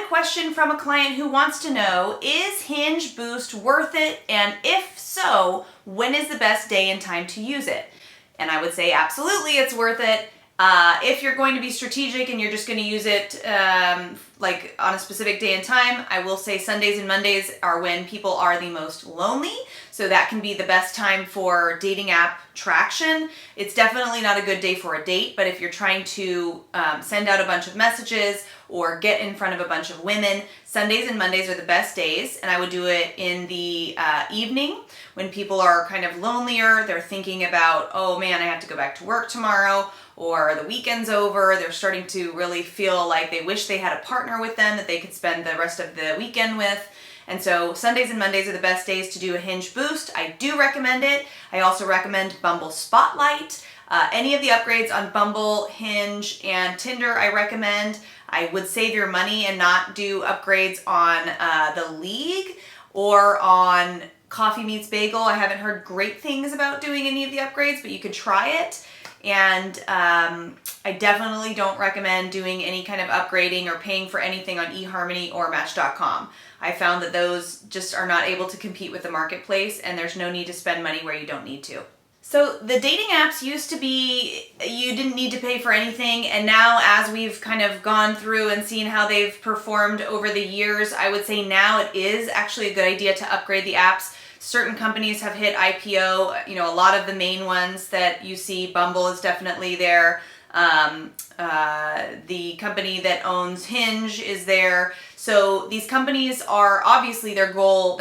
Question from a client who wants to know, is Hinge Boost worth it? And if so, when is the best day and time to use it? And I would say absolutely it's worth it. If you're going to be strategic and you're just going to use it like on a specific day and time, I will say Sundays and Mondays are when people are the most lonely. So that can be the best time for dating app traction. It's definitely not a good day for a date, but if you're trying to send out a bunch of messages or get in front of a bunch of women, Sundays and Mondays are the best days. And I would do it in the evening when people are kind of lonelier. They're thinking about, oh man, I have to go back to work tomorrow, or the weekend's over. They're starting to really feel like they wish they had a partner with them that they could spend the rest of the weekend with. And so Sundays and Mondays are the best days to do a Hinge Boost. I do recommend it. I also recommend Bumble Spotlight. Any of the upgrades on Bumble, Hinge, and Tinder I recommend. I would save your money and not do upgrades on the League or on Coffee Meets Bagel. I haven't heard great things about doing any of the upgrades, but you could try it. And I definitely don't recommend doing any kind of upgrading or paying for anything on eHarmony or Match.com. I found that those just are not able to compete with the marketplace, and there's no need to spend money where you don't need to. So the dating apps used to be, you didn't need to pay for anything, and now as we've kind of gone through and seen how they've performed over the years, I would say now it is actually a good idea to upgrade the apps. Certain companies have hit IPO, a lot of the main ones that you see, Bumble is definitely there. The company that owns Hinge is there. So these companies are obviously their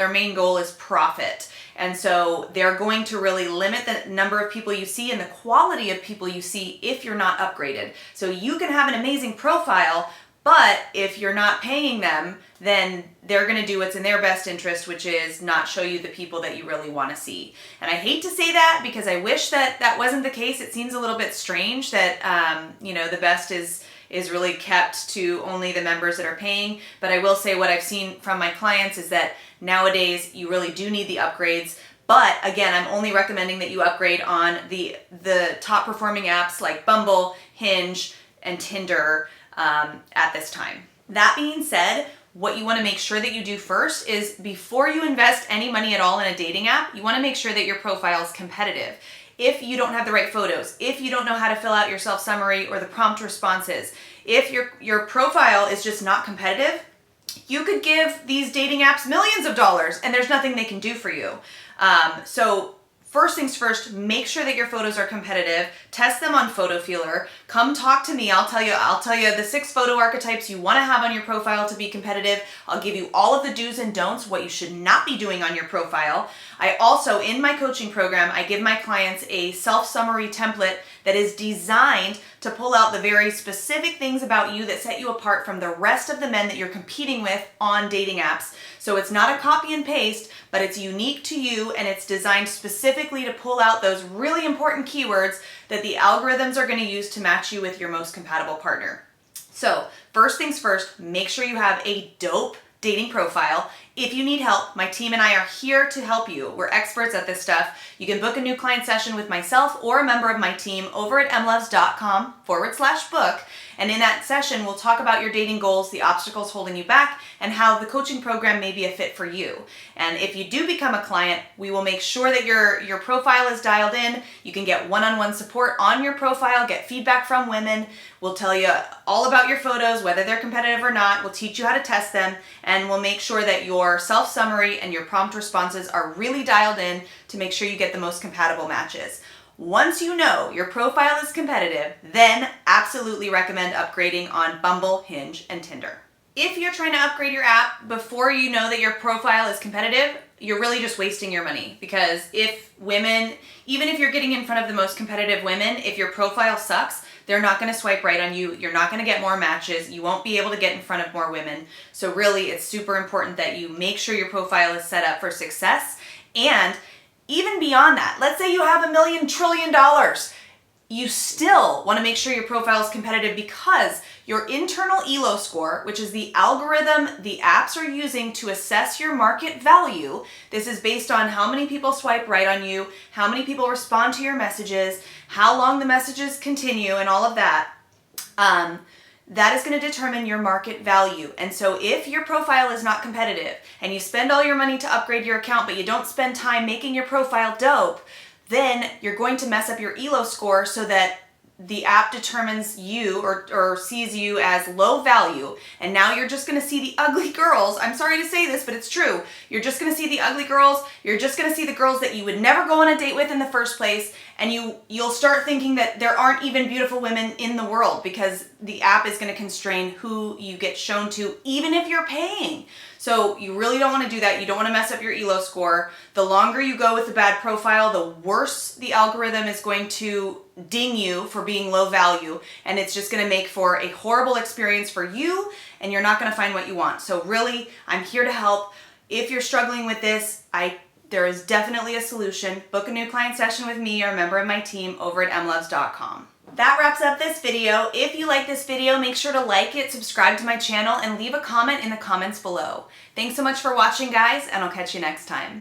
main goal is profit. And so they're going to really limit the number of people you see and the quality of people you see if you're not upgraded. So you can have an amazing profile, but if you're not paying them, then they're going to do what's in their best interest, which is not show you the people that you really want to see. And I hate to say that because I wish that that wasn't the case. It seems a little bit strange that, the best is really kept to only the members that are paying. But I will say what I've seen from my clients is that nowadays you really do need the upgrades. But again, I'm only recommending that you upgrade on the top performing apps like Bumble, Hinge, and Tinder at this time. That being said, what you want to make sure that you do first is before you invest any money at all in a dating app, you want to make sure that your profile is competitive. If you don't have the right photos, if you don't know how to fill out your self-summary or the prompt responses, if your profile is just not competitive, you could give these dating apps millions of dollars and there's nothing they can do for you. So first things first, make sure that your photos are competitive. Test them on Photo Feeler. Come talk to me. I'll tell you the 6 photo archetypes you want to have on your profile to be competitive. I'll give you all of the do's and don'ts, what you should not be doing on your profile. I also, in my coaching program, I give my clients a self-summary template that is designed to pull out the very specific things about you that set you apart from the rest of the men that you're competing with on dating apps. So it's not a copy and paste, but it's unique to you and it's designed specifically to pull out those really important keywords that the algorithms are going to use to match you with your most compatible partner. So first things first, make sure you have a dope dating profile. If you need help, my team and I are here to help you. We're experts at this stuff. You can book a new client session with myself or a member of my team over at emlovz.com/book. And in that session, we'll talk about your dating goals, the obstacles holding you back, and how the coaching program may be a fit for you. And if you do become a client, we will make sure that your profile is dialed in. You can get one-on-one support on your profile, get feedback from women. We'll tell you all about your photos, whether they're competitive or not. We'll teach you how to test them, and we'll make sure that your self-summary and your prompt responses are really dialed in to make sure you get the most compatible matches. Once you know your profile is competitive, then absolutely recommend upgrading on Bumble, Hinge, and Tinder. If you're trying to upgrade your app before you know that your profile is competitive, you're really just wasting your money, because if women, even if you're getting in front of the most competitive women, if your profile sucks, they're not going to swipe right on you. You're not going to get more matches. You won't be able to get in front of more women. So really, it's super important that you make sure your profile is set up for success. And even beyond that, let's say you have $1 million trillion. You still want to make sure your profile is competitive because Your internal ELO score, which is the algorithm the apps are using to assess your market value. This is based on how many people swipe right on you, how many people respond to your messages, how long the messages continue, and all of that. That is going to determine your market value. And so if your profile is not competitive and you spend all your money to upgrade your account, but you don't spend time making your profile dope, then you're going to mess up your ELO score so that the app determines you or sees you as low value. And now you're just going to see the ugly girls. I'm sorry to say this, but it's true. You're just going to see the ugly girls. You're just going to see the girls that you would never go on a date with in the first place. And you'll start thinking that there aren't even beautiful women in the world because the app is going to constrain who you get shown to, even if you're paying. So you really don't want to do that. You don't want to mess up your ELO score. The longer you go with a bad profile, the worse the algorithm is going to ding you for being low value. And it's just going to make for a horrible experience for you, and you're not going to find what you want. So really, I'm here to help. If you're struggling with this, there is definitely a solution. Book a new client session with me or a member of my team over at emlovz.com. That wraps up this video. If you like this video, make sure to like it, subscribe to my channel, and leave a comment in the comments below. Thanks so much for watching, guys, and I'll catch you next time.